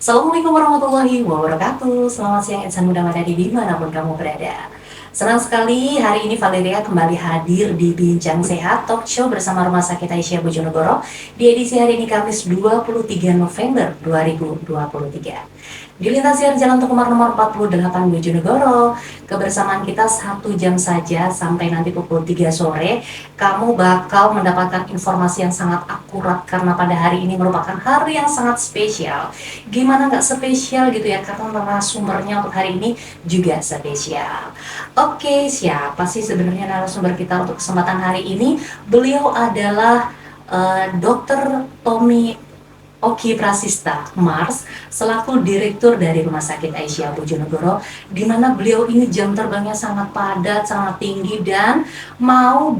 Assalamualaikum warahmatullahi wabarakatuh. Selamat siang insan muda Madani dimanapun kamu berada. Senang sekali hari ini Valeria kembali hadir di Bincang Sehat Talk Show bersama Rumah Sakit Aisyah Bojonegoro di edisi hari ini Kamis 23 November 2023. Di lintasan Jalan Tukumar nomor 48 Bojonegoro, kebersamaan kita 1 jam saja sampai nanti pukul 3 sore. Kamu bakal mendapatkan informasi yang sangat akurat karena pada hari ini merupakan hari yang sangat spesial. Gimana nggak spesial gitu ya, karena narasumbernya untuk hari ini juga spesial. Oke, siapa sih sebenarnya narasumber kita untuk kesempatan hari ini? Beliau adalah Dr. Tommy Oki Prasista Mars selaku Direktur dari Rumah Sakit Aisyah Bojonegoro, di mana beliau ini jam terbangnya sangat padat, sangat tinggi dan mau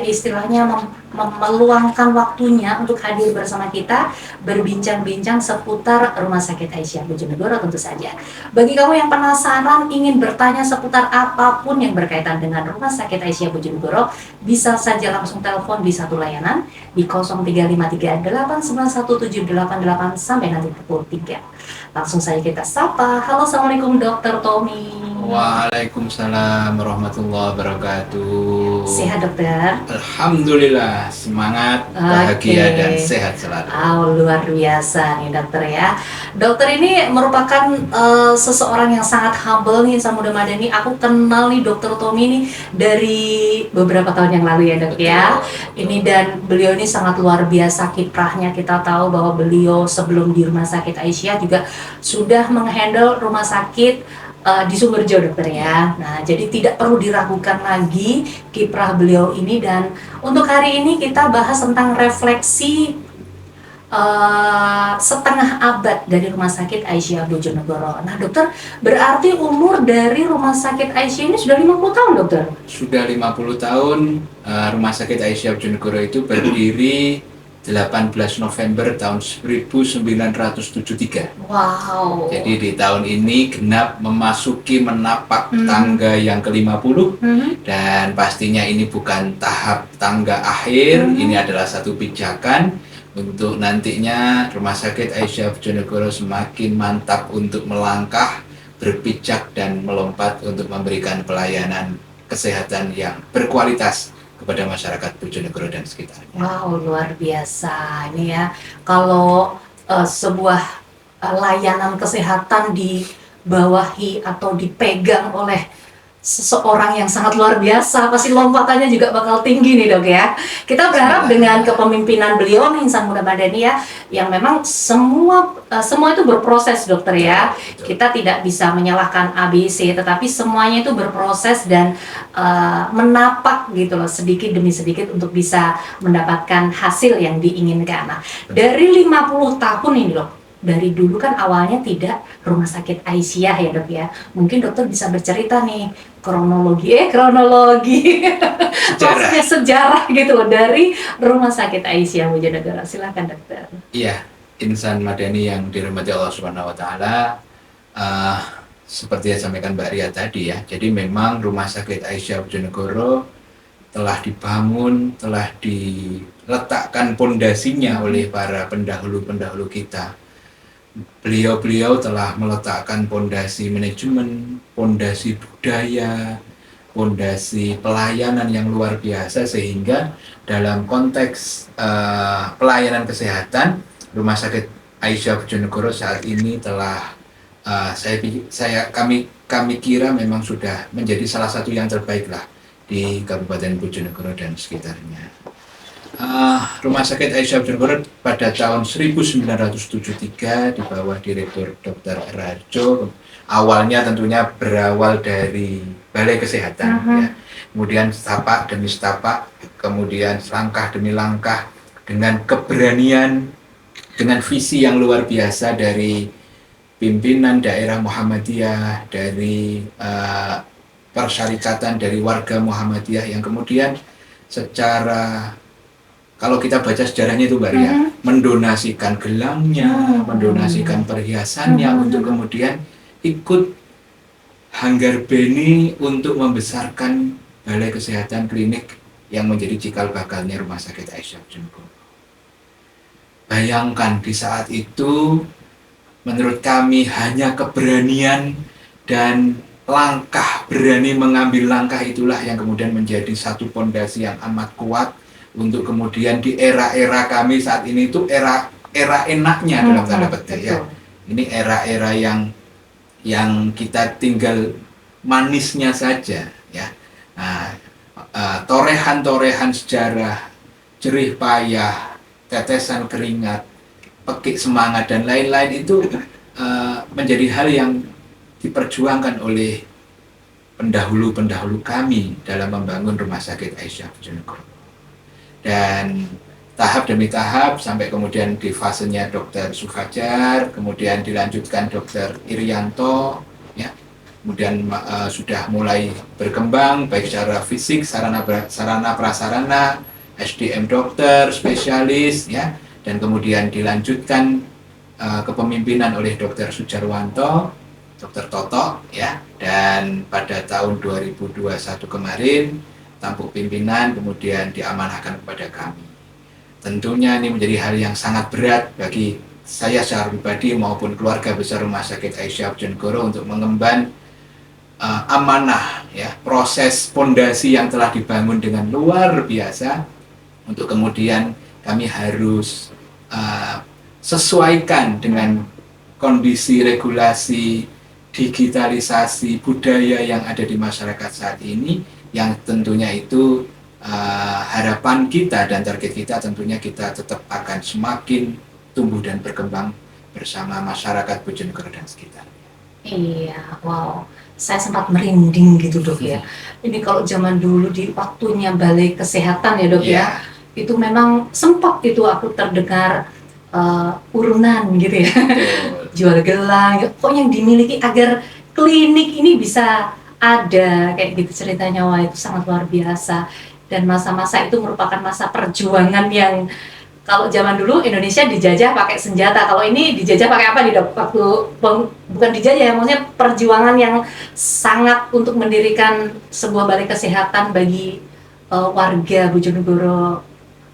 istilahnya meluangkan waktunya untuk hadir bersama kita berbincang-bincang seputar Rumah Sakit Aisyah Bojonegoro tentu saja. Bagi kamu yang penasaran ingin bertanya seputar apapun yang berkaitan dengan Rumah Sakit Aisyah Bojonegoro, bisa saja langsung telepon di satu layanan di 0353891788 sampai nanti pukul 3. Langsung saja kita sapa. Halo, Assalamualaikum Dokter Tommy. Waalaikumsalam warahmatullahi wabarakatuh. Sehat dokter? Alhamdulillah, semangat, bahagia, dan sehat selalu. Luar biasa nih dokter ya. Dokter ini merupakan seseorang yang sangat humble nih sama muda Madani. Aku kenal nih Dokter Tommy ini dari beberapa tahun yang lalu ya dok ya. Ini dan beliau ini sangat luar biasa kiprahnya. Kita tahu bahwa beliau sebelum di Rumah Sakit Aisyah juga sudah menghandle rumah sakit di Sumberjo dokter ya. Nah, jadi tidak perlu diragukan lagi kiprah beliau ini. Dan untuk hari ini kita bahas tentang refleksi setengah abad dari Rumah Sakit Aisyah Bojonegoro. Nah dokter, berarti umur dari Rumah Sakit Aisyah ini sudah 50 tahun dokter? Sudah 50 tahun. Rumah Sakit Aisyah Bojonegoro itu berdiri 18 November tahun 1973. Wow. Jadi di tahun ini genap memasuki menapak tangga yang ke-50. Dan pastinya ini bukan tahap tangga akhir. Ini adalah satu pijakan untuk nantinya Rumah Sakit Aisyah Bojonegoro semakin mantap untuk melangkah, berpijak dan melompat untuk memberikan pelayanan kesehatan yang berkualitas kepada masyarakat Bojonegoro dan sekitarnya. Wow, luar biasa ini ya. Kalau sebuah layanan kesehatan dibawahi atau dipegang oleh seseorang yang sangat luar biasa, pasti lompatannya juga bakal tinggi nih dok ya. Kita berharap dengan kepemimpinan beliau nih insan muda Madani ya, yang memang semua itu berproses dokter ya. Kita tidak bisa menyalahkan ABC, tetapi semuanya itu berproses dan menapak gitu loh, sedikit demi sedikit untuk bisa mendapatkan hasil yang diinginkan. Nah, dari 50 tahun ini loh, dari dulu kan awalnya tidak Rumah Sakit Aisyah ya dok ya. Mungkin dokter bisa bercerita nih kronologi maksudnya sejarah gitu loh dari Rumah Sakit Aisyah Bojonegoro. Silakan dokter. Iya, insan Madani yang dirahmati Allah Subhanahu wa taala, seperti yang sampaikan Mbak Ria tadi ya. Jadi memang Rumah Sakit Aisyah Bojonegoro telah dibangun, telah diletakkan pondasinya oleh para pendahulu-pendahulu kita. Beliau-beliau telah meletakkan pondasi manajemen, pondasi budaya, pondasi pelayanan yang luar biasa, sehingga dalam konteks pelayanan kesehatan Rumah Sakit Aisyah Bojonegoro saat ini telah kami kira memang sudah menjadi salah satu yang terbaik lah di Kabupaten Bojonegoro dan sekitarnya. Rumah Sakit Aisyah Bojonegoro pada tahun 1973 di bawah Direktur Dr. Rajo. Awalnya tentunya berawal dari Balai Kesehatan, ya. Kemudian setapak demi setapak, kemudian langkah demi langkah, dengan keberanian, dengan visi yang luar biasa dari pimpinan daerah Muhammadiyah, dari persyarikatan, dari warga Muhammadiyah yang kemudian secara, kalau kita baca sejarahnya itu Mbak Ria, mendonasikan gelangnya, mendonasikan perhiasannya untuk kemudian ikut hanggar beni untuk membesarkan Balai Kesehatan Klinik yang menjadi cikal bakalnya Rumah Sakit Aisyah Bojonegoro. Bayangkan di saat itu menurut kami hanya keberanian dan langkah, berani mengambil langkah itulah yang kemudian menjadi satu pondasi yang amat kuat untuk kemudian di era-era kami saat ini itu era enaknya dalam tanda petik ya. Ini era-era yang kita tinggal manisnya saja ya. Nah, torehan-torehan sejarah, jerih payah, tetesan keringat, pekik semangat dan lain-lain itu menjadi hal yang diperjuangkan oleh pendahulu-pendahulu kami dalam membangun Rumah Sakit Aisyah Bojonegoro. Dan tahap demi tahap sampai kemudian di fasenya Dr. Sufajar, kemudian dilanjutkan Dr. Irianto, ya, kemudian sudah mulai berkembang baik secara fisik, sarana prasarana, SDM dokter, spesialis, ya, dan kemudian dilanjutkan kepemimpinan oleh Dr. Sujarwanto, Dr. Toto, ya, dan pada tahun 2021 kemarin tampuk pimpinan kemudian diamanahkan kepada kami. Tentunya ini menjadi hal yang sangat berat bagi saya secara pribadi maupun keluarga besar Rumah Sakit Aisyah Bojonegoro untuk mengemban amanah, ya, proses pondasi yang telah dibangun dengan luar biasa untuk kemudian kami harus sesuaikan dengan kondisi regulasi digitalisasi budaya yang ada di masyarakat saat ini, yang tentunya itu harapan kita dan target kita tentunya kita tetap akan semakin tumbuh dan berkembang bersama masyarakat Bojonegoro dan sekitar. Iya, wow, saya sempat merinding gitu dok ya. Ini kalau zaman dulu di waktunya Balai Kesehatan ya dok ya, itu memang sempat itu aku terdengar urunan gitu ya. Jual gelang, kok yang dimiliki agar klinik ini bisa ada kayak gitu ceritanya. Wah, itu sangat luar biasa. Dan masa-masa itu merupakan masa perjuangan yang kalau zaman dulu Indonesia dijajah pakai senjata, kalau ini dijajah pakai apa nih dok? Waktu bukan dijajah ya, maksudnya perjuangan yang sangat untuk mendirikan sebuah balai kesehatan bagi warga Bojonegoro,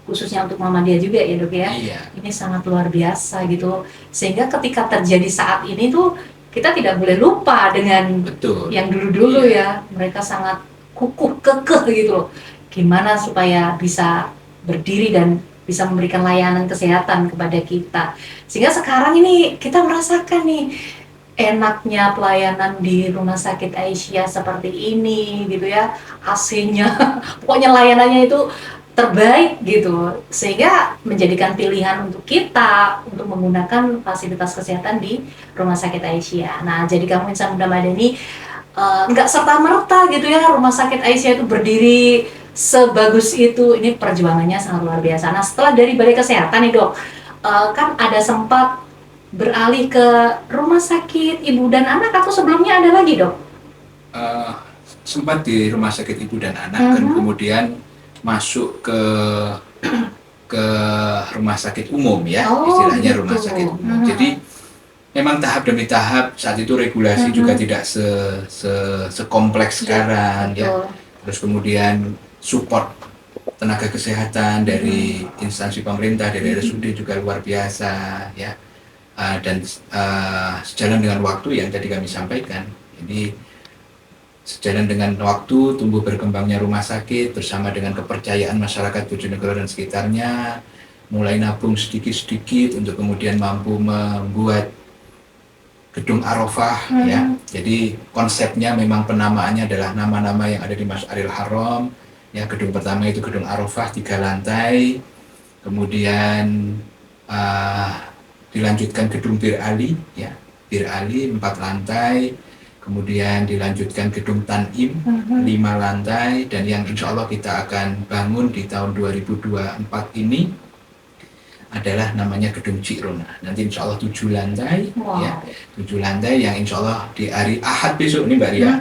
khususnya untuk Muhammadiyah juga ya dok ya. Iya. Ini sangat luar biasa gitu, sehingga ketika terjadi saat ini tuh kita tidak boleh lupa dengan yang dulu-dulu ya. Mereka sangat kukuh kekeh gitu loh, gimana supaya bisa berdiri dan bisa memberikan layanan kesehatan kepada kita, sehingga sekarang ini kita merasakan nih enaknya pelayanan di Rumah Sakit Aisyah seperti ini gitu ya, AC-nya pokoknya layanannya itu terbaik gitu, sehingga menjadikan pilihan untuk kita untuk menggunakan fasilitas kesehatan di Rumah Sakit Aisyah. Nah, jadi kamu Insan Muda Madani nggak serta-merta gitu ya Rumah Sakit Aisyah itu berdiri sebagus itu. Ini perjuangannya sangat luar biasa. Nah, setelah dari Balai Kesehatan nih dok, kan ada sempat beralih ke Rumah Sakit Ibu dan Anak atau sebelumnya ada lagi dok? Sempat di Rumah Sakit Ibu dan Anak, kan kemudian masuk ke rumah sakit umum ya, istilahnya gitu. Rumah sakit umum. Jadi memang tahap demi tahap saat itu regulasi juga tidak sekompleks sekarang ya. Terus kemudian support tenaga kesehatan dari instansi pemerintah, dari RSUD juga luar biasa ya. Dan sejalan dengan waktu yang tadi kami sampaikan. Jadi sejalan dengan waktu tumbuh berkembangnya rumah sakit bersama dengan kepercayaan masyarakat Bojonegoro dan sekitarnya, mulai nabung sedikit-sedikit untuk kemudian mampu membuat gedung Arafah ya. Jadi konsepnya memang penamaannya adalah nama-nama yang ada di Masjidil Haram ya. Gedung pertama itu gedung Arafah 3 lantai, kemudian dilanjutkan gedung Bir Ali ya, Bir Ali 4 lantai, kemudian dilanjutkan gedung Tanim 5 lantai, dan yang insya Allah kita akan bangun di tahun 2024 ini adalah namanya gedung Cirona. Nanti insya Allah 7 lantai, ya, 7 lantai yang insya Allah di hari Ahad besok ini Mbak Ria,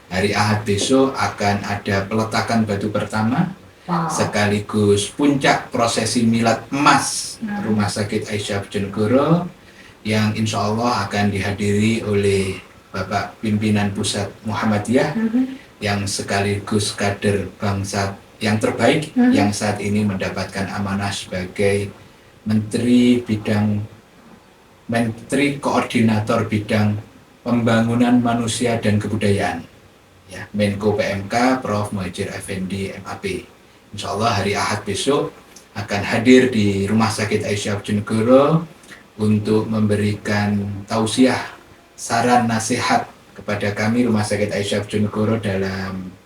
hari Ahad besok akan ada peletakan batu pertama, sekaligus puncak prosesi milad emas Rumah Sakit Aisyah Bojonegoro yang insya Allah akan dihadiri oleh Bapak Pimpinan Pusat Muhammadiyah yang sekaligus kader bangsa yang terbaik yang saat ini mendapatkan amanah sebagai Menteri Bidang Menteri Koordinator Bidang Pembangunan Manusia dan Kebudayaan, ya, Menko PMK Prof. Muhadjir Effendi MAP. Insya Allah hari Ahad besok akan hadir di Rumah Sakit Aisyah Bojonegoro untuk memberikan tausiah, saran, nasihat kepada kami Rumah Sakit Aisyah Bojonegoro dalam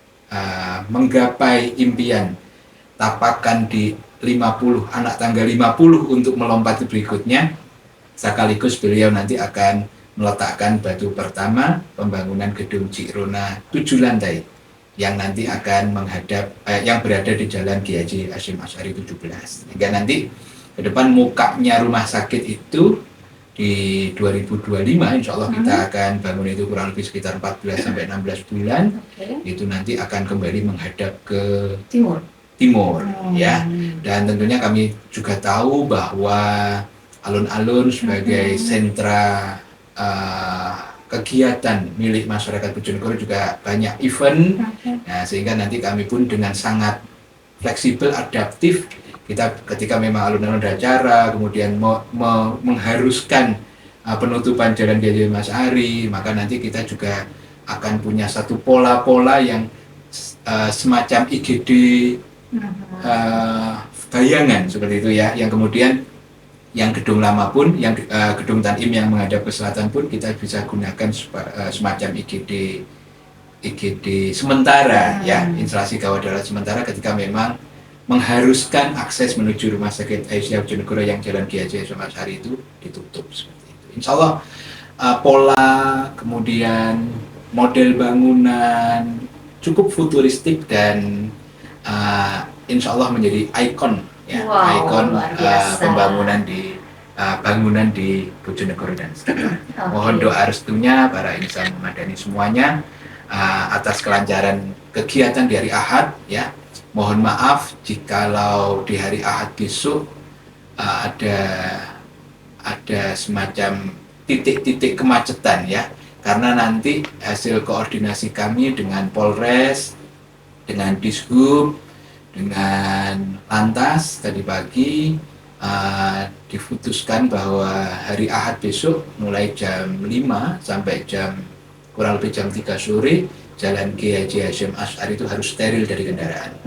menggapai impian tapakan di 50, anak tangga 50 untuk melompati berikutnya. Sekaligus beliau nanti akan meletakkan batu pertama pembangunan gedung Cikrona 7 lantai yang nanti akan menghadap yang berada di Jalan Kiai Haji Hasyim Asy'ari 17. Hingga nanti ke depan mukanya rumah sakit itu di 2025 insya Allah kita akan bangun itu kurang lebih sekitar 14 sampai 16 bulan. Itu nanti akan kembali menghadap ke timur, ya. Dan tentunya kami juga tahu bahwa alun-alun sebagai sentra kegiatan milik masyarakat Bojonegoro juga banyak event. Nah, sehingga nanti kami pun dengan sangat fleksibel, adaptif, kita ketika memang alun-alun ada acara, kemudian mengharuskan penutupan Jalan Kiai Haji Hasyim Asy'ari, maka nanti kita juga akan punya satu pola-pola yang semacam IGD bayangan seperti itu, ya, yang kemudian yang gedung lama pun, yang gedung Tanim yang menghadap ke selatan pun kita bisa gunakan semacam IGD sementara, ya, instalasi gawat darurat sementara ketika memang mengharuskan akses menuju Rumah Sakit Aisyah Bojonegoro yang Jalan Kiai Haji Hasyim Asy'ari itu ditutup seperti itu. Insya Allah pola, kemudian model bangunan cukup futuristik dan insya Allah menjadi ikon, ya, ikon pembangunan di bangunan di Bojonegoro dan sekitar. Mohon doa restunya para insan madani semuanya atas kelancaran kegiatan di hari Ahad, ya. Mohon maaf jikalau di hari Ahad besok ada semacam titik-titik kemacetan, ya, karena nanti hasil koordinasi kami dengan Polres, dengan Dishub, dengan Lantas tadi pagi diputuskan bahwa hari Ahad besok mulai jam 5 sampai kurang lebih jam 3 sore Jalan Kiai Haji Hasyim Asy'ari itu harus steril dari kendaraan.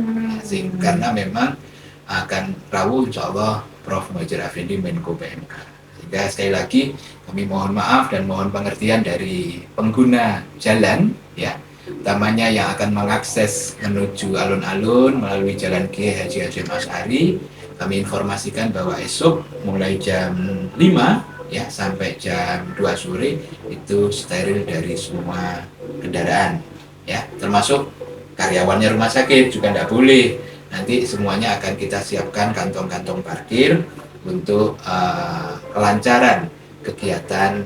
Karena memang akan rawuh insya Allah Prof. Muhadjir Effendi Menko PMK. Sehingga sekali lagi kami mohon maaf dan mohon pengertian dari pengguna jalan, ya, utamanya yang akan mengakses menuju alun-alun melalui Jalan Kiai Haji Hasyim Asy'ari. Kami informasikan bahwa esok mulai jam 5, ya, sampai jam 2 sore itu steril dari semua kendaraan, ya, termasuk karyawannya rumah sakit juga tidak boleh. Nanti semuanya akan kita siapkan kantong-kantong parkir untuk kelancaran kegiatan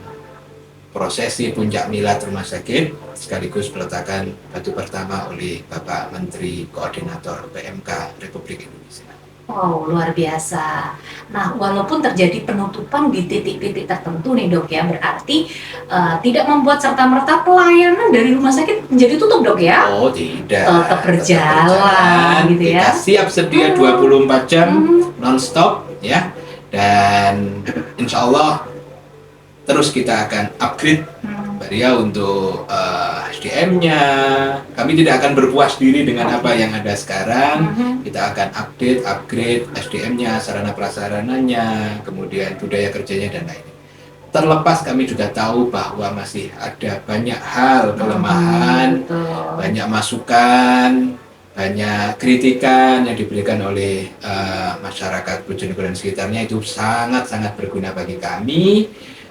prosesi puncak milad rumah sakit sekaligus peletakan batu pertama oleh Bapak Menteri Koordinator PMK Republik Indonesia. Wow, luar biasa. Nah, walaupun terjadi penutupan di titik-titik tertentu nih dok, ya, berarti tidak membuat serta-merta pelayanan dari rumah sakit menjadi tutup dok, ya? Oh tidak, tetap berjalan gitu, ya. Kita siap sedia 24 jam non-stop, ya, dan insya Allah terus kita akan upgrade ya untuk SDM-nya. Kami tidak akan berpuas diri dengan apa yang ada sekarang. Kita akan upgrade SDM-nya, sarana prasarananya, kemudian budaya kerjanya dan lain-lain. Terlepas kami juga tahu bahwa masih ada banyak hal kelemahan, banyak masukan, banyak kritikan yang diberikan oleh masyarakat Bojonegoro dan sekitarnya, itu sangat-sangat berguna bagi kami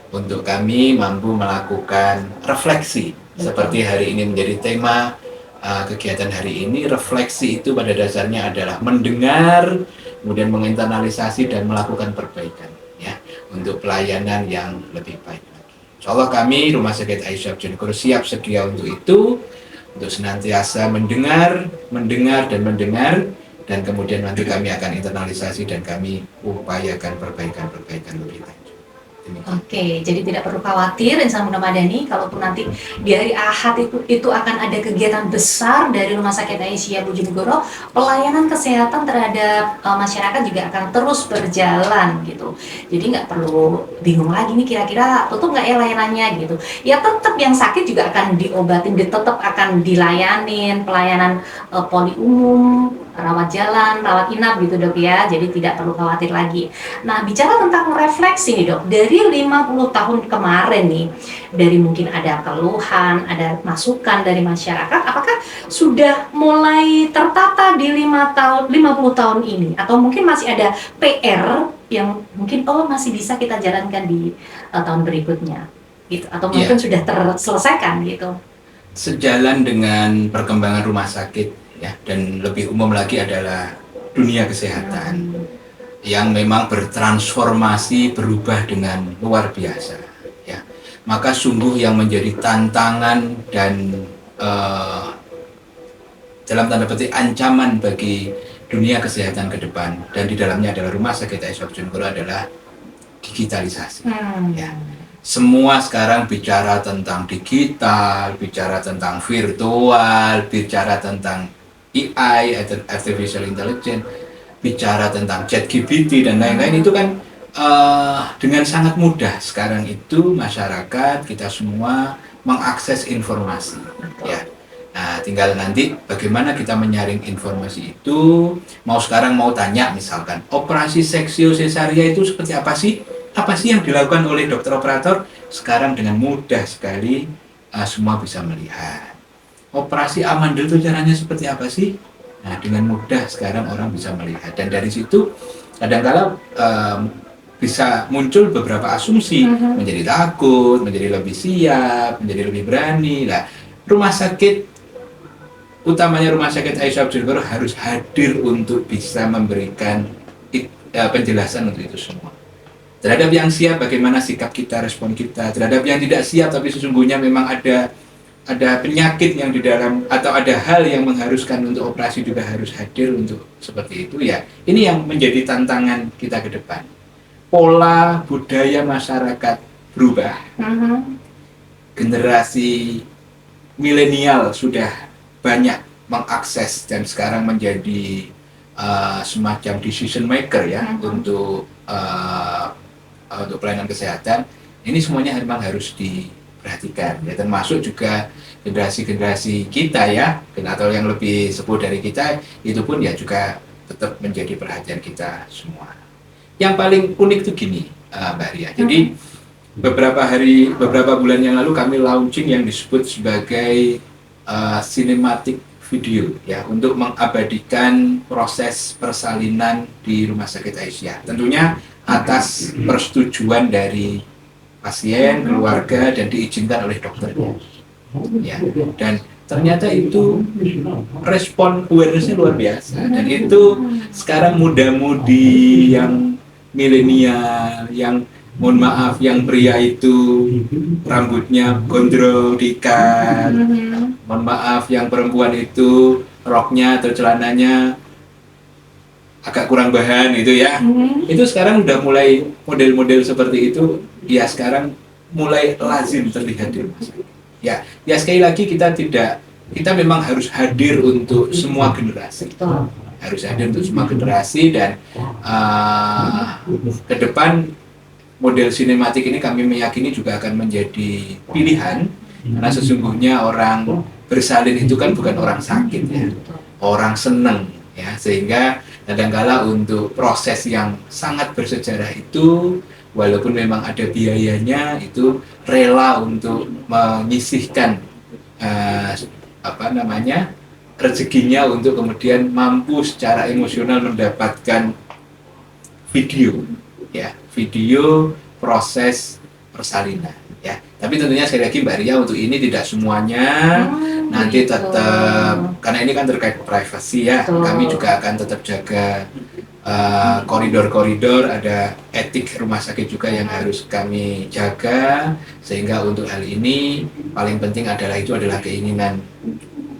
untuk kami mampu melakukan refleksi. Seperti hari ini menjadi tema kegiatan hari ini, refleksi itu pada dasarnya adalah mendengar, kemudian menginternalisasi dan melakukan perbaikan, ya, untuk pelayanan yang lebih baik lagi. Insya Allah kami Rumah Sakit Aisyah Bojonegoro siap sedia untuk itu, untuk senantiasa mendengar dan kemudian nanti kami akan internalisasi dan kami upayakan perbaikan lebih lanjut. Oke, jadi tidak perlu khawatir Insan Muda Madani, kalaupun nanti di hari Ahad itu akan ada kegiatan besar dari Rumah Sakit Aisyah Bojonegoro, pelayanan kesehatan terhadap masyarakat juga akan terus berjalan gitu. Jadi nggak perlu bingung lagi nih kira-kira tutup nggak ya layanannya gitu. Ya tetap yang sakit juga akan diobatin, tetap akan dilayanin, pelayanan poli umum, rawat jalan, rawat inap gitu dok ya. Jadi tidak perlu khawatir lagi. Nah, bicara tentang refleksi nih dok, dari 50 tahun kemarin nih, dari mungkin ada keluhan, ada masukan dari masyarakat, apakah sudah mulai tertata di 50 tahun ini? Atau mungkin masih ada PR yang mungkin masih bisa kita jalankan di tahun berikutnya? Gitu. Atau mungkin sudah terselesaikan gitu? Sejalan dengan perkembangan rumah sakit ya, dan lebih umum lagi adalah dunia kesehatan yang memang bertransformasi, berubah dengan luar biasa ya. Maka sungguh yang menjadi tantangan dan dalam tanda petik ancaman bagi dunia kesehatan ke depan, dan di dalamnya adalah Rumah Sakit Aisyah Bojonegoro, adalah digitalisasi ya. Semua sekarang bicara tentang digital, bicara tentang virtual, bicara tentang AI, artificial intelligence, bicara tentang ChatGPT dan lain-lain. Itu kan dengan sangat mudah sekarang itu masyarakat kita semua mengakses informasi ya. Nah, tinggal nanti bagaimana kita menyaring informasi itu. Mau sekarang mau tanya misalkan operasi seksio sesaria itu seperti apa sih? Apa sih yang dilakukan oleh dokter operator? Sekarang dengan mudah sekali semua bisa melihat. Operasi amandel itu caranya seperti apa sih? Nah, dengan mudah sekarang orang bisa melihat, dan dari situ kadang-kala bisa muncul beberapa asumsi, menjadi takut, menjadi lebih siap, menjadi lebih berani. Nah, rumah sakit, utamanya Rumah Sakit Aisyah Bojonegoro, harus hadir untuk bisa memberikan penjelasan untuk itu semua. Terhadap yang siap, bagaimana sikap kita, respon kita. Terhadap yang tidak siap, tapi sesungguhnya memang ada penyakit yang di dalam, atau ada hal yang mengharuskan untuk operasi, juga harus hadir untuk seperti itu ya. Ini yang menjadi tantangan kita ke depan. Pola budaya masyarakat berubah. Generasi milenial sudah banyak mengakses dan sekarang menjadi semacam decision maker ya untuk pelayanan kesehatan. Ini semuanya memang harus diperhatikan ya, termasuk juga generasi-generasi kita ya, atau yang lebih sepuh dari kita, itu pun ya juga tetap menjadi perhatian kita semua. Yang paling unik itu gini, Mbak Ria. Jadi beberapa bulan yang lalu kami launching yang disebut sebagai cinematic video ya, untuk mengabadikan proses persalinan di Rumah Sakit Aisyah. Tentunya atas persetujuan dari pasien, keluarga, dan diizinkan oleh dokternya. Ya, dan ternyata itu respon awareness-nya luar biasa, dan itu sekarang muda-mudi yang milenial, yang mohon maaf, yang pria itu rambutnya gondrong diikat, mohon maaf, yang perempuan itu roknya atau celananya agak kurang bahan itu ya. Itu sekarang udah mulai model-model seperti itu ya, sekarang mulai lazim terlihat di rumah sakit. Ya sekali lagi kita memang harus hadir untuk semua generasi. Harus hadir untuk semua generasi, dan ke depan model sinematik ini kami meyakini juga akan menjadi pilihan, karena sesungguhnya orang bersalin itu kan bukan orang sakit ya, orang seneng ya, sehingga kadangkala untuk proses yang sangat bersejarah itu, walaupun memang ada biayanya, itu rela untuk menyisihkan rezekinya untuk kemudian mampu secara emosional mendapatkan video proses persalinan ya. Tapi tentunya sekali lagi Mbak Ria, untuk ini tidak semuanya nanti tetap, karena ini kan terkait privasi ya, kami juga akan tetap jaga koridor-koridor, ada etik rumah sakit juga yang harus kami jaga, sehingga untuk hal ini paling penting adalah keinginan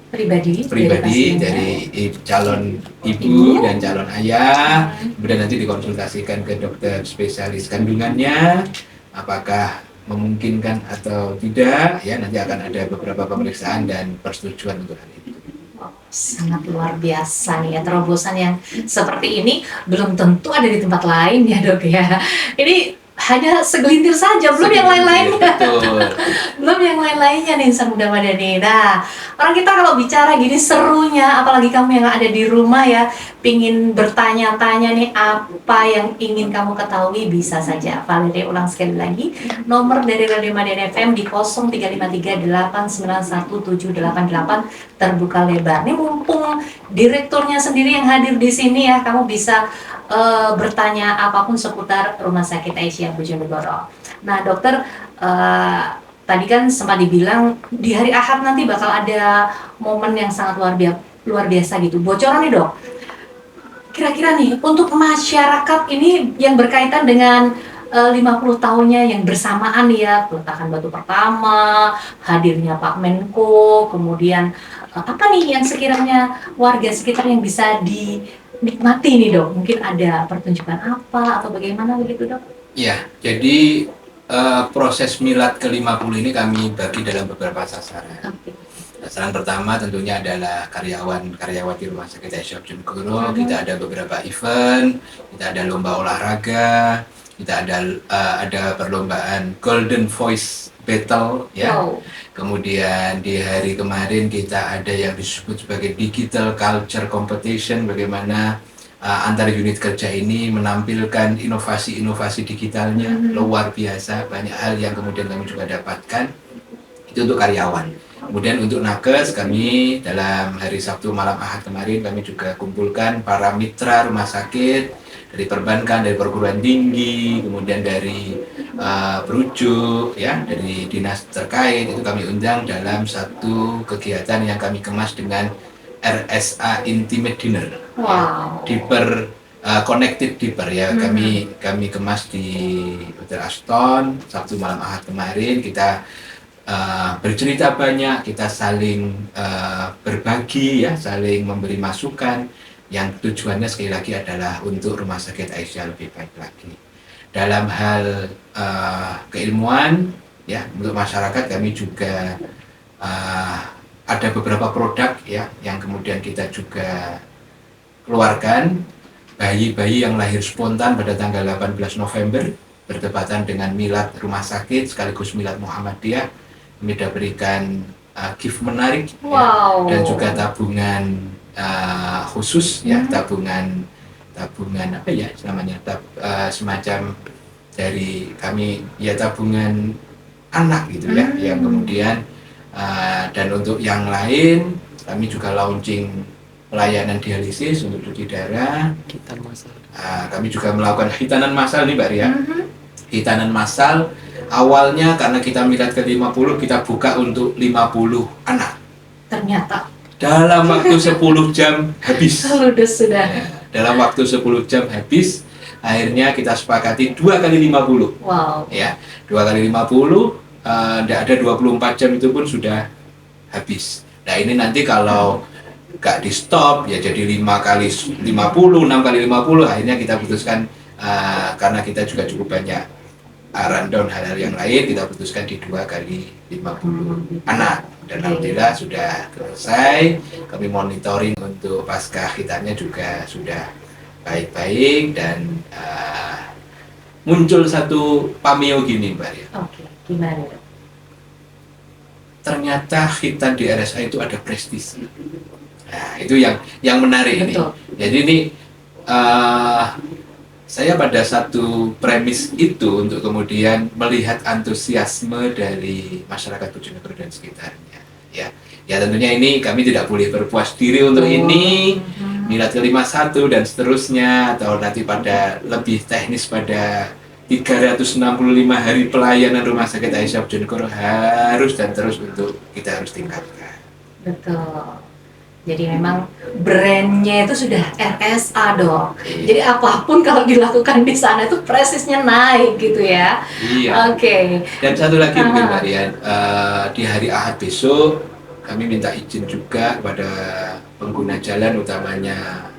pribadi dari calon ibu dan calon ayah, kemudian nanti dikonsultasikan ke dokter spesialis kandungannya, apakah memungkinkan atau tidak, ya nanti akan ada beberapa pemeriksaan dan persetujuan untuk hal itu. Sangat luar biasa nih ya, terobosan yang seperti ini belum tentu ada di tempat lain ya dok ya. Ini hanya segelintir saja, belum yang lain-lainnya. Betul. Belum yang lain-lainnya nih Insan Muda Madani. Nah, orang kita kalau bicara gini serunya, apalagi kamu yang ada di rumah ya, pingin bertanya-tanya nih apa yang ingin kamu ketahui, bisa saja. Valeria ulang sekali lagi, nomor dari Radio Madani FM di 0353891788 terbuka lebar. Ini mumpung direkturnya sendiri yang hadir di sini ya, kamu bisa bertanya apapun seputar Rumah Sakit Aisyah Bojonegoro. Nah, dokter, tadi kan sempat dibilang di hari Ahad nanti bakal ada momen yang sangat luar biasa gitu. Bocoran nih dok, kira-kira nih untuk masyarakat ini yang berkaitan dengan 50 tahunnya yang bersamaan ya, peletakan batu pertama, hadirnya Pak Menko, kemudian apa nih yang sekiranya warga sekitar yang bisa dinikmati nih dok? Mungkin ada pertunjukan apa atau bagaimana begitu dok? Ya, jadi proses milad ke-50 ini kami bagi dalam beberapa sasaran. Oke. Sasaran pertama tentunya adalah karyawan-karyawati Rumah Sakit Aisyah Bojonegoro. Kita ada beberapa event, kita ada lomba olahraga, kita ada perlombaan Golden Voice Battle ya. Wow. Kemudian di hari kemarin kita ada yang disebut sebagai Digital Culture Competition, bagaimana antar unit kerja ini menampilkan inovasi-inovasi digitalnya luar biasa, banyak hal yang kemudian kami juga dapatkan. Itu untuk karyawan. Kemudian untuk nakes, kami dalam hari Sabtu malam Ahad kemarin kami juga kumpulkan para mitra rumah sakit dari perbankan, dari perguruan tinggi, kemudian dari perujuk, ya, dari dinas terkait, itu kami undang dalam satu kegiatan yang kami kemas dengan RSA Intimate Dinner. Wow. Connected Deeper ya, kami kemas di Hotel Aston Sabtu malam Ahad kemarin. Kita bercerita banyak, kita saling berbagi ya, saling memberi masukan yang tujuannya sekali lagi adalah untuk Rumah Sakit Aisyah lebih baik lagi. Dalam hal keilmuan ya, untuk masyarakat kami juga ada beberapa produk ya yang kemudian kita juga keluarkan. Bayi-bayi yang lahir spontan pada tanggal 18 November bertepatan dengan milad rumah sakit sekaligus milad Muhammadiyah, kami sudah berikan gift menarik. Wow. Ya, dan juga tabungan khusus ya, tabungan apa ya namanya, semacam dari kami ya, tabungan anak gitu ya, yang kemudian dan untuk yang lain kami juga launching pelayanan dialisis untuk cuci darah. Kami juga melakukan hitanan massal nih Mbak Ria. Hitanan massal awalnya karena kita milad ke-50, kita buka untuk 50 anak. Ternyata dalam waktu 10 jam habis. ludes sudah. Ya, dalam waktu 10 jam habis. Akhirnya kita sepakati 2 kali 50. Wow. Ya, 2 kali 50, tidak ada 24 jam itu pun sudah habis. Nah ini nanti kalau gak di stop ya jadi 5 kali 50, 6 kali 50, akhirnya kita putuskan karena kita juga cukup banyak rundown hal-hal yang lain, kita putuskan di 2 kali 50 anak. Dan alhamdulillah sudah selesai. Kami monitoring untuk pasca hitannya juga sudah baik-baik, dan muncul satu pameo gini Mbak Ria. Oke, gimana? Ternyata hitan di RSA itu ada prestis. Nah, itu yang menarik. Betul. Ini. Jadi ini saya pada satu premis itu untuk kemudian melihat antusiasme dari masyarakat Bojonegoro dan sekitarnya. Ya tentunya ini kami tidak boleh berpuas diri untuk ini. Milad ke-51 dan seterusnya, atau nanti pada lebih teknis pada 365 hari pelayanan Rumah Sakit Aisyah Bojonegoro harus dan terus untuk kita harus tingkatkan. Betul. Jadi memang brandnya itu sudah RSA dong. Iya. Jadi apapun kalau dilakukan di sana itu prestisnya naik gitu ya. Iya. Oke. Dan satu lagi mungkin Mbak Rian, di hari Ahad besok kami minta izin juga kepada pengguna jalan, utamanya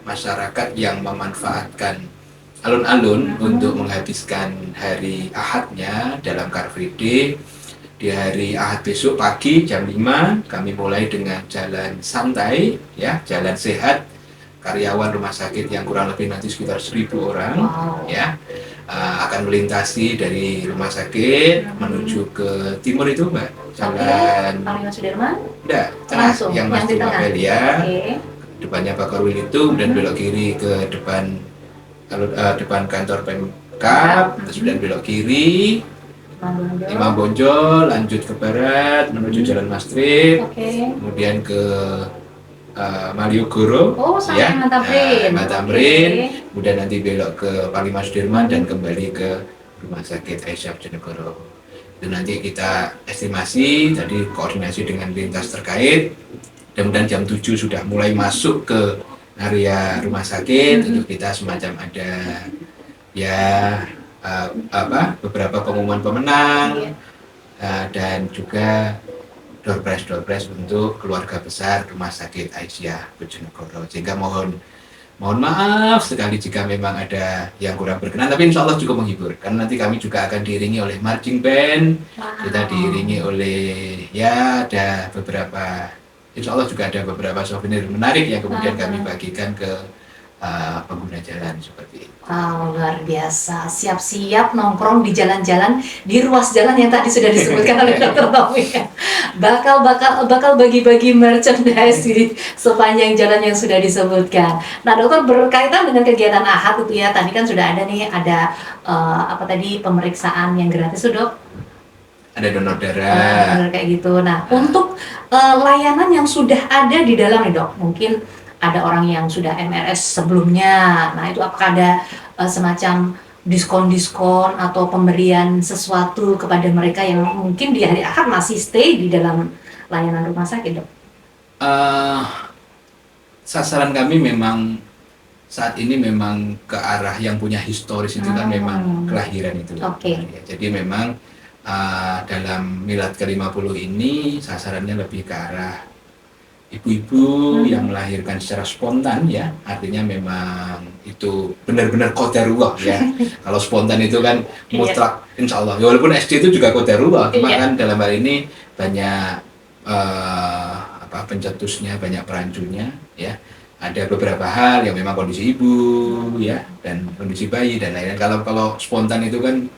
masyarakat yang memanfaatkan alun-alun untuk menghabiskan hari Ahadnya dalam Car Free Day. Di hari Ahad besok pagi jam 5 kami mulai dengan jalan santai, ya, jalan sehat karyawan rumah sakit yang kurang lebih nanti sekitar 1.000 orang, Wow. ya, akan melintasi dari rumah sakit menuju ke timur itu, Mbak, jalan Panglima Sudirman enggak, tengah, langsung yang yang Mas di tengah. Mabelia, Oke. depannya Bakarul itu, dan belok kiri ke depan depan kantor Pemkab, terus kemudian belok kiri Imam Bonjol, lanjut ke barat menuju Jalan Mastrip, Oke. kemudian ke Malioboro, Oh, sampai ya, Matamrin. Matamrin, Oke. kemudian nanti belok ke Panglima Sudirman dan kembali ke Rumah Sakit Aisyah Bojonegoro. Itu nanti kita estimasi, tadi koordinasi dengan lintas terkait, kemudian jam 7 sudah mulai masuk ke area rumah sakit, untuk kita semacam ada, ya, beberapa pengumuman pemenang, dan juga door prize untuk keluarga besar Rumah Sakit Aisyah Bojonegoro. Sehingga mohon maaf sekali jika memang ada yang kurang berkenan, tapi insya Allah cukup menghibur. Karena nanti kami juga akan diiringi oleh marching band, kita diiringi oleh, ya, ada beberapa, insya Allah juga ada beberapa souvenir menarik yang kemudian kami bagikan ke pengguna jalan seperti itu. Wow, luar biasa. Siap-siap nongkrong di jalan-jalan, di ruas jalan yang tadi sudah disebutkan oleh Dr. Taufik. Bakal bagi-bagi merchandise di sepanjang jalan yang sudah disebutkan. Nah, dokter, berkaitan dengan kegiatan Ahad itu ya, tadi kan sudah ada nih, ada pemeriksaan yang gratis tuh, Dok. Ada donor darah. Kayak gitu. Nah, untuk layanan yang sudah ada di dalam nih, Dok, mungkin ada orang yang sudah MRS sebelumnya. Nah, itu apakah ada semacam diskon-diskon atau pemberian sesuatu kepada mereka yang mungkin di hari Ahad masih stay di dalam layanan rumah sakit, Dok? Sasaran kami memang saat ini memang ke arah yang punya historis itu kan memang kelahiran itu. Oke. Ya, jadi memang dalam Milad ke-50 ini sasarannya lebih ke arah ibu-ibu yang melahirkan secara spontan, ya, artinya memang itu benar-benar qadarullah, ya. Kalau spontan itu kan mutlak, insya Allah. Walaupun SD itu juga qadarullah, cuma kan dalam hal ini banyak pencetusnya, banyak perancunya, ya. Ada beberapa hal yang memang kondisi ibu, ya, dan kondisi bayi dan lain-lain. Kalau spontan itu kan,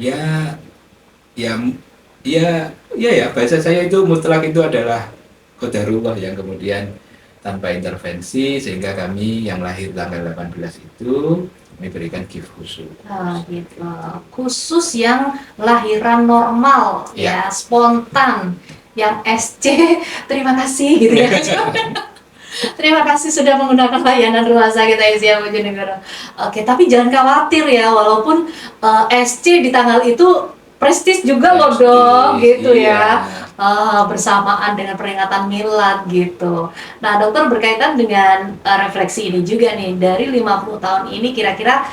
ya bahasa saya itu mutlak itu adalah qadarullah yang kemudian tanpa intervensi, sehingga kami yang lahir tanggal 18 itu kami berikan gift khusus. Gitu. Khusus yang lahiran normal, ya, spontan. Yang SC, terima kasih gitu ya. Terima kasih sudah menggunakan layanan Rumah Sakit Aisyah Bojonegoro. Oke, tapi jangan khawatir ya, walaupun SC di tanggal itu prestis juga loh, Dok, gitu ya. Bersamaan dengan peringatan Milad gitu. Nah, dokter, berkaitan dengan refleksi ini juga nih, dari 50 tahun ini kira-kira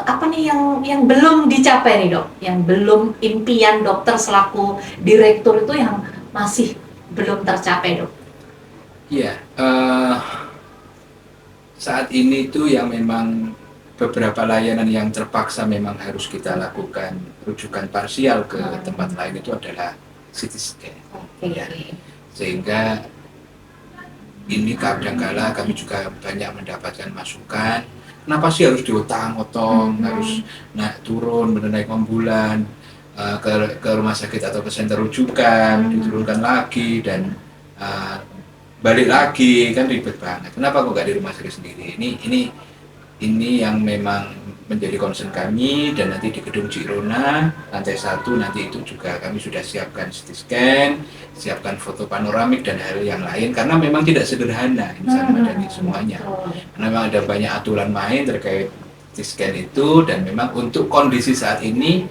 apa nih yang belum dicapai nih, Dok? Yang belum, impian dokter selaku direktur itu yang masih belum tercapai, Dok? Iya, saat ini tuh yang memang beberapa layanan yang terpaksa memang harus kita lakukan rujukan parsial ke tempat lain itu adalah CT scan. Ya. Sehingga ini kadang-kala kami juga banyak mendapatkan masukan, kenapa sih harus diotang-otong, harus turun, naik ambulan ke rumah sakit atau ke senter rujukan, diturunkan lagi dan balik lagi, kan ribet banget. Kenapa kok nggak di rumah sakit sendiri? Ini yang memang menjadi concern kami, dan nanti di gedung Cirona lantai 1 nanti itu juga kami sudah siapkan CT scan, siapkan foto panoramik dan hal yang lain, karena memang tidak sederhana Insan Madani semuanya. Karena memang ada banyak aturan main terkait CT scan itu, dan memang untuk kondisi saat ini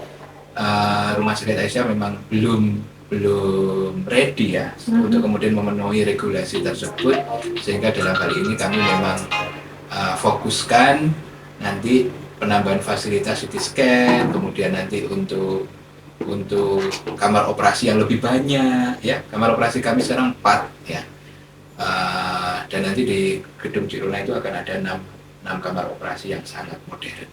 Rumah Sakit Aisyah memang belum ready ya untuk kemudian memenuhi regulasi tersebut, sehingga dalam hal ini kami memang fokuskan nanti penambahan fasilitas CT scan, kemudian nanti untuk kamar operasi yang lebih banyak, ya. Kamar operasi kami sekarang 4, ya, dan nanti di gedung Cirona itu akan ada 6 kamar operasi yang sangat modern.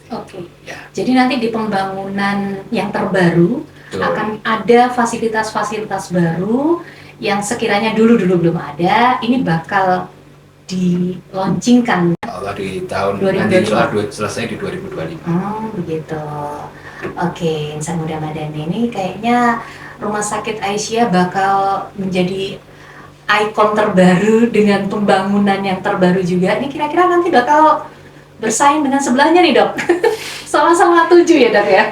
Oke. Ya, Jadi nanti di pembangunan yang terbaru betul. akan ada fasilitas-fasilitas baru yang sekiranya dulu-dulu belum ada, ini bakal di-launchingkan Allah di tahun 2025. nanti selesai di 2025. Begitu. Oke, Insan Muda Madani ini kayaknya Rumah Sakit Aisyah bakal menjadi ikon terbaru dengan pembangunan yang terbaru juga. Ini kira-kira nanti bakal bersaing dengan sebelahnya nih, Dok. Sama-sama 7 ya, Dok ya?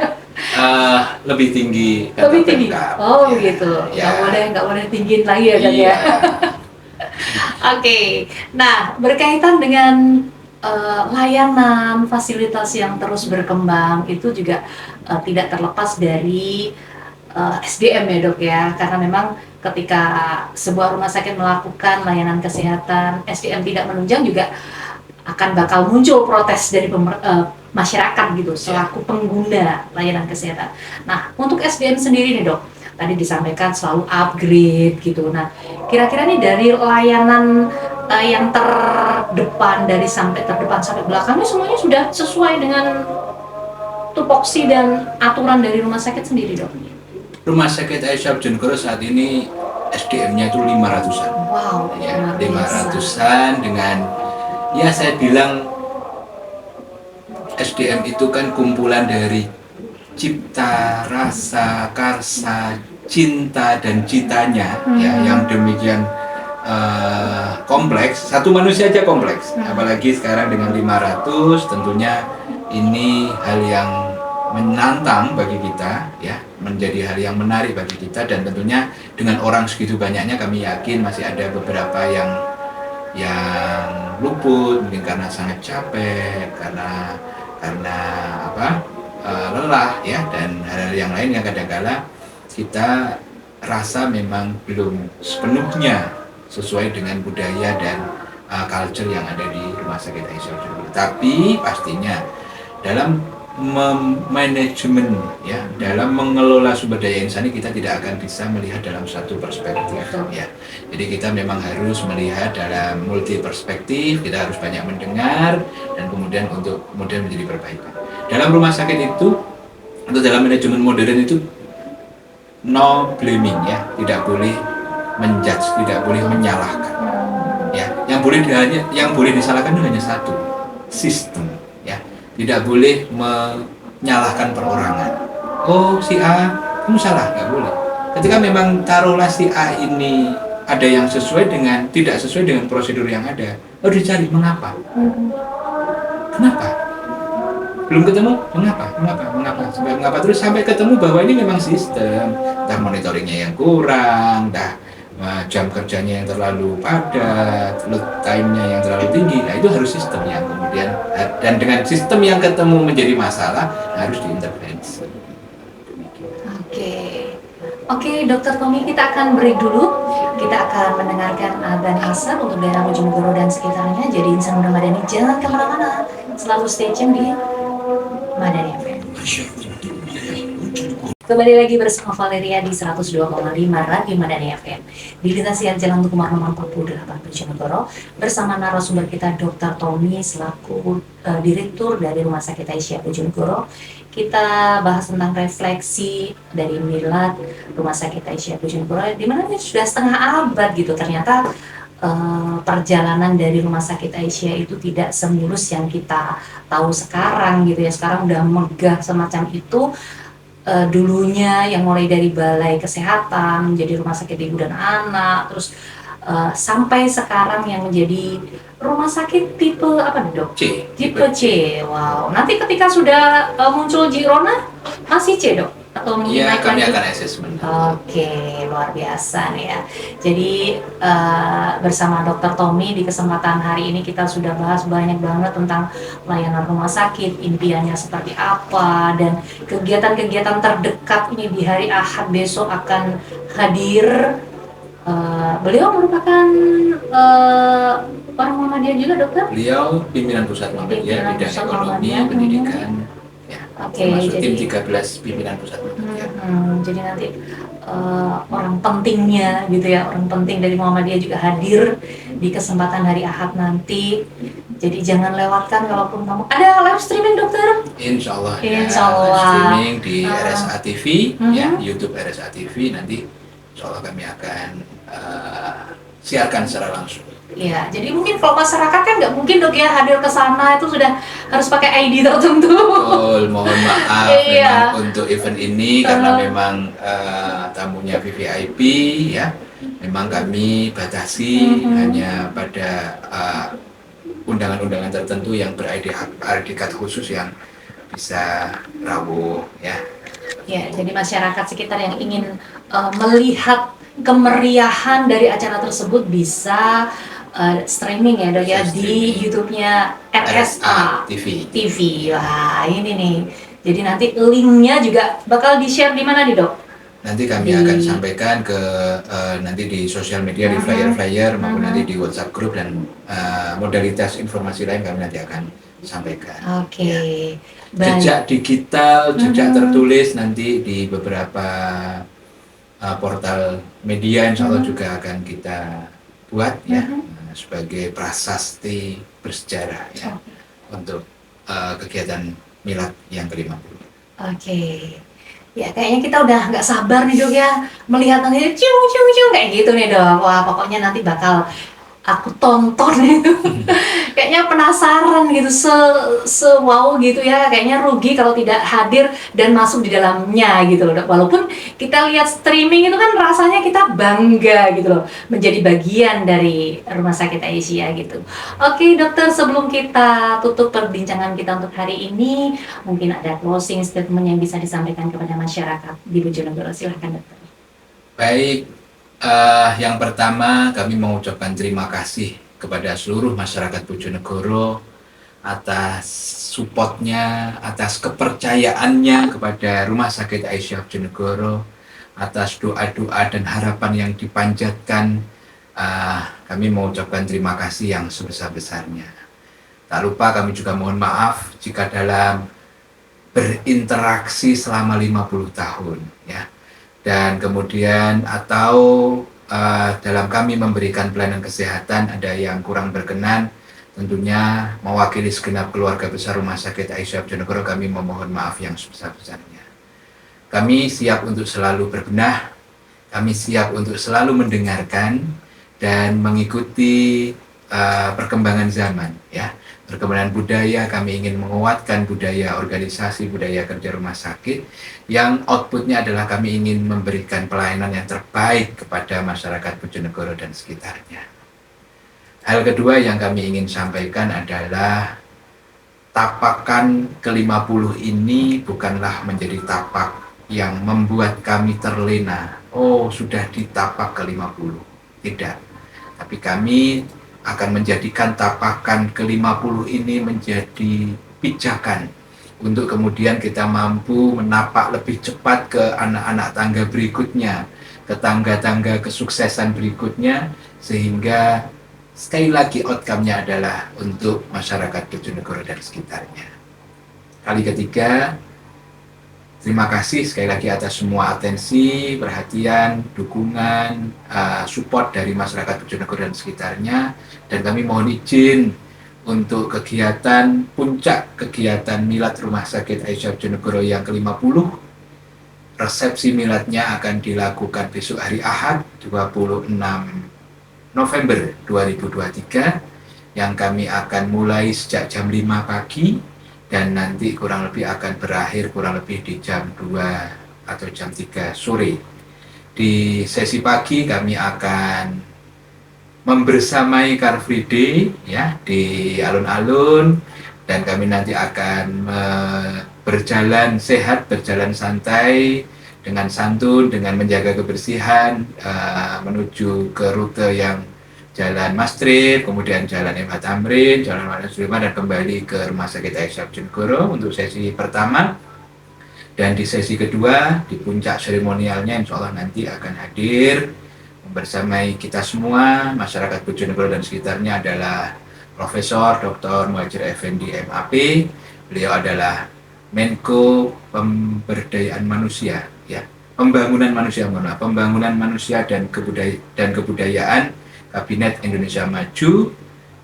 Lebih tinggi. Lebih tinggi? Pemkab. Oh, Ya, gitu. ya. Nggak boleh tinggiin lagi ya, Dok Iya. ya? Oke. Nah, berkaitan dengan layanan, fasilitas yang terus berkembang, itu juga tidak terlepas dari SDM ya, Dok ya, karena memang ketika sebuah rumah sakit melakukan layanan kesehatan, SDM tidak menunjang juga akan bakal muncul protes dari masyarakat gitu selaku pengguna layanan kesehatan. Nah, untuk SDM sendiri nih, Dok, tadi disampaikan selalu upgrade gitu. Nah, kira-kira nih dari layanan yang terdepan dari terdepan sampai belakang ini semuanya sudah sesuai dengan tupoksi dan aturan dari rumah sakit sendiri, Dok? Rumah Sakit Aisyah Bojonegoro saat ini SDM-nya itu 500-an. Wow, Ya, luar biasa. 500-an dengan, ya saya bilang SDM itu kan kumpulan dari cipta, rasa, karsa, cinta, dan citanya, ya, yang demikian kompleks. Satu manusia aja kompleks, apalagi sekarang dengan 500, tentunya ini hal yang menantang bagi kita, ya, menjadi hal yang menarik bagi kita, dan tentunya dengan orang segitu banyaknya kami yakin masih ada beberapa yang luput, mungkin karena sangat capek, karena lelah, ya, dan hal-hal yang lain yang kadang-kala kita rasa memang belum sepenuhnya sesuai dengan budaya dan culture yang ada di Rumah Sakit Aisyah Bojonegoro. Tapi pastinya dalam manajemen, ya, dalam mengelola sumber daya insani kita tidak akan bisa melihat dalam satu perspektif, ya. Jadi kita memang harus melihat dalam multi perspektif, kita harus banyak mendengar dan kemudian untuk kemudian menjadi perbaikan. Dalam rumah sakit itu atau dalam manajemen modern itu no blaming, ya, tidak boleh menjudge, tidak boleh menyalahkan, ya. Yang boleh disalahkan hanya satu, sistem, ya. Tidak boleh menyalahkan perorangan. Oh, si A, kamu salah, nggak boleh. Ketika memang taruhlah si A ini ada yang tidak sesuai dengan prosedur yang ada, harus dicari mengapa. Kenapa? Belum ketemu, mengapa terus sampai ketemu bahwa ini memang sistem, entah monitoringnya yang kurang, entah jam kerjanya yang terlalu padat, load time-nya yang terlalu tinggi. Nah, itu harus sistem yang kemudian, dan dengan sistem yang ketemu menjadi masalah, harus diintervensi. Oke, Dokter Tommy, kita akan break dulu. Kita akan mendengarkan Adzan Asar untuk daerah Bojonegoro dan sekitarnya. Jadi Insan Muda Madani, jangan kemana-mana, selalu stay tune di Madani FM. Kembali lagi bersama Valeria di 102,5 Radio Madani FM di lintas siar Jalan Tukumar nomor 48 Bojonegoro bersama narasumber kita Dr. Tommy selaku Direktur dari Rumah Sakit Aisyah Bojonegoro. Kita bahas tentang refleksi dari milad Rumah Sakit Aisyah Bojonegoro, di mana sudah setengah abad gitu. Ternyata perjalanan dari Rumah Sakit Aisyah itu tidak semulus yang kita tahu sekarang gitu ya. Sekarang udah megah semacam itu. Dulunya yang mulai dari balai kesehatan menjadi rumah sakit ibu dan anak, terus sampai sekarang yang menjadi rumah sakit tipe apa nih, Dok? C. Tipe C. Wow. Nanti ketika sudah muncul Girona masih C, Dok? Atau mungkin Ya, naik kami lagi? akan assessment. Oke, luar biasa nih ya. Jadi bersama Dr. Tommy di kesempatan hari ini kita sudah bahas banyak banget tentang layanan rumah sakit, impiannya seperti apa, dan kegiatan-kegiatan terdekat ini di hari Ahad besok akan hadir. Beliau merupakan orang Muhammadiyah juga, Dokter? Beliau pimpinan pusat Muhammadiyah bidang ekonomi, pendidikan, ya, termasuk tim 13 pimpinan pusat Muhammadiyah. Jadi nanti orang pentingnya gitu ya, orang penting dari Muhammadiyah juga hadir di kesempatan hari Ahad nanti. Jadi jangan lewatkan kalaupun kamu ada live streaming dokter. Insya Allah ya, Insya live Allah. streaming di RSA TV, ya, Mhm. YouTube RSA TV, nanti insya Allah kami akan siarkan secara langsung. Iya, jadi mungkin kalau masyarakat kan nggak mungkin dok ya hadir ke sana, itu sudah harus pakai ID tertentu. Betul, mohon maaf Iya. memang untuk event ini karena memang tamunya VVIP ya, memang kami batasi hanya pada undangan-undangan tertentu yang ber-ID card khusus yang bisa rawuh ya. Ya, jadi masyarakat sekitar yang ingin melihat kemeriahan dari acara tersebut bisa streaming ya dok ya Bisa di streaming. YouTube-nya RSA TV. TV. Wah, ini nih. Jadi nanti linknya juga bakal di-share di mana nih dok? Nanti kami akan sampaikan ke nanti di sosial media, di flyer-flyer maupun nanti di WhatsApp grup, dan modalitas informasi lain kami nanti akan sampaikan. Oke. Ya. Baik. Jejak digital, jejak tertulis nanti di beberapa portal media insya Allah juga akan kita buat ya, sebagai prasasti bersejarah ya, untuk kegiatan milad yang ke-50. Oke. Ya kayaknya kita udah nggak sabar nih dok ya melihat nanti cium cium cium kayak gitu nih dok. Wah pokoknya nanti bakal aku tonton itu. Kayaknya penasaran gitu, se wow gitu ya. Kayaknya rugi kalau tidak hadir dan masuk di dalamnya gitu loh dok. Walaupun kita lihat streaming itu kan rasanya kita bangga gitu loh, menjadi bagian dari Rumah Sakit Aisyah gitu. Oke dokter, sebelum kita tutup perbincangan kita untuk hari ini, mungkin ada closing statement yang bisa disampaikan kepada masyarakat di Bojonegoro. Silahkan dokter. Baik, yang pertama kami mengucapkan terima kasih kepada seluruh masyarakat Bojonegoro atas supportnya, atas kepercayaannya kepada Rumah Sakit Aisyah Bojonegoro, atas doa-doa dan harapan yang dipanjatkan. Kami mengucapkan terima kasih yang sebesar-besarnya. Tak lupa kami juga mohon maaf jika dalam berinteraksi selama 50 tahun ya, dan kemudian atau dalam kami memberikan pelayanan kesehatan ada yang kurang berkenan, tentunya mewakili segenap keluarga besar Rumah Sakit Aisyah Bojonegoro kami memohon maaf yang sebesar-besarnya. Kami siap untuk selalu berbenah, kami siap untuk selalu mendengarkan dan mengikuti perkembangan zaman ya. Perkembangan budaya, kami ingin menguatkan budaya organisasi, budaya kerja rumah sakit, yang outputnya adalah kami ingin memberikan pelayanan yang terbaik kepada masyarakat Bojonegoro dan sekitarnya. Hal kedua yang kami ingin sampaikan adalah tapakan ke-50 ini bukanlah menjadi tapak yang membuat kami terlena. Oh, sudah ditapak ke-50. Tidak. Tapi kami akan menjadikan tapakan ke-50 ini menjadi pijakan untuk kemudian kita mampu menapak lebih cepat ke anak-anak tangga berikutnya, ke tangga-tangga kesuksesan berikutnya, sehingga sekali lagi outcome-nya adalah untuk masyarakat Bojonegoro dan sekitarnya. Kali ketiga, terima kasih sekali lagi atas semua atensi, perhatian, dukungan, support dari masyarakat Bojonegoro dan sekitarnya. Dan kami mohon izin untuk kegiatan, puncak kegiatan milad Rumah Sakit Aisyah Bojonegoro yang ke-50. Resepsi miladnya akan dilakukan besok hari Ahad 26 November 2023, yang kami akan mulai sejak jam 5 pagi dan nanti kurang lebih akan berakhir kurang lebih di jam 2 atau jam 3 sore. Di sesi pagi kami akan membersamai Car Free Day ya di alun-alun, dan kami nanti akan berjalan sehat, berjalan santai dengan santun, dengan menjaga kebersihan, menuju ke rute yang Jalan Mastrip, kemudian Jalan MH Tamrin, Jalan Wadah Sulaiman, dan kembali ke Rumah Sakit Aisyah Bojonegoro untuk sesi pertama. Dan di sesi kedua, di puncak seremonialnya insya Allah nanti akan hadir bersamai kita semua, masyarakat Bojonegoro dan sekitarnya adalah Profesor Dr. Muhadjir Effendi MAP. Beliau adalah Menko Pemberdayaan Manusia, ya, Pembangunan Manusia dan Kebudayaan Kabinet Indonesia Maju,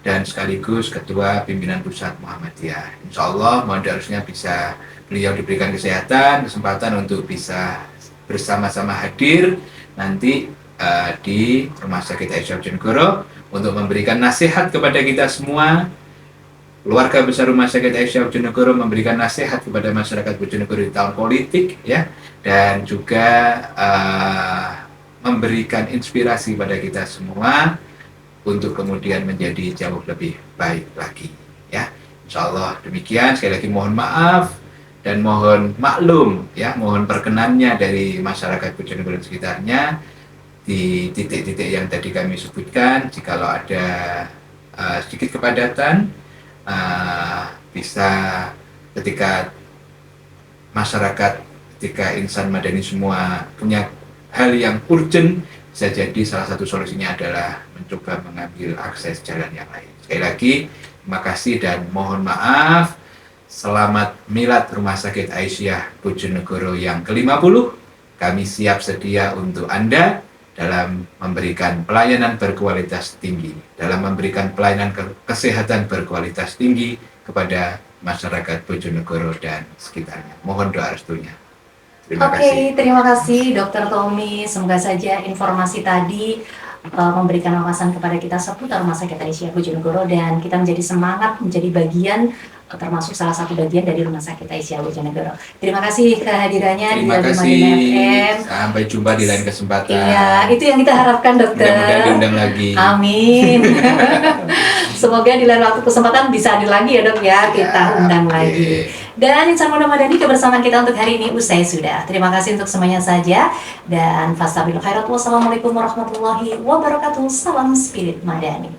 dan sekaligus Ketua Pimpinan Pusat Muhammadiyah. Insya Allah mohon harusnya bisa beliau diberikan kesempatan untuk bisa bersama-sama hadir nanti di Rumah Sakit Aisyah Bojonegoro untuk memberikan nasihat kepada kita semua. Keluarga besar Rumah Sakit Aisyah Bojonegoro memberikan nasihat kepada masyarakat Bojonegoro di tahun politik, ya, dan juga memberikan inspirasi pada kita semua untuk kemudian menjadi jauh lebih baik lagi, ya. Insya Allah demikian. Sekali lagi mohon maaf dan mohon maklum, ya, mohon perkenannya dari masyarakat Bojonegoro dan sekitarnya di titik-titik yang tadi kami sebutkan. Jikalau ada sedikit kepadatan, bisa ketika masyarakat, ketika insan madani semua punya hal yang urgent, bisa jadi salah satu solusinya adalah mencoba mengambil akses jalan yang lain. Sekali lagi, terima kasih dan mohon maaf. Selamat Milad Rumah Sakit Aisyah Bojonegoro yang ke-50. Kami siap sedia untuk Anda dalam memberikan pelayanan berkualitas tinggi, dalam memberikan pelayanan kesehatan berkualitas tinggi kepada masyarakat Bojonegoro dan sekitarnya. Mohon doa restunya. Terima kasih. Terima kasih Dr. Tommy. Semoga saja informasi tadi memberikan wawasan kepada kita seputar Rumah Sakit Aisyah Bojonegoro dan kita menjadi semangat, menjadi bagian, termasuk salah satu bagian dari Rumah Sakit Aisyah Bojonegoro. Terima kasih kehadirannya di Radio Madinah FM. Sampai jumpa di lain kesempatan. Iya, itu yang kita harapkan, Dokter. Mudah-mudahan diundang lagi. Amin. Semoga di lain waktu kesempatan bisa hadir lagi ya, Dok, ya. Kita undang lagi. Dan Insan Muda Madani, kebersamaan kita untuk hari ini usai sudah. Terima kasih untuk semuanya saja. Dan fastabiqul khairat. Wassalamualaikum warahmatullahi wabarakatuh. Salam Spirit Madani.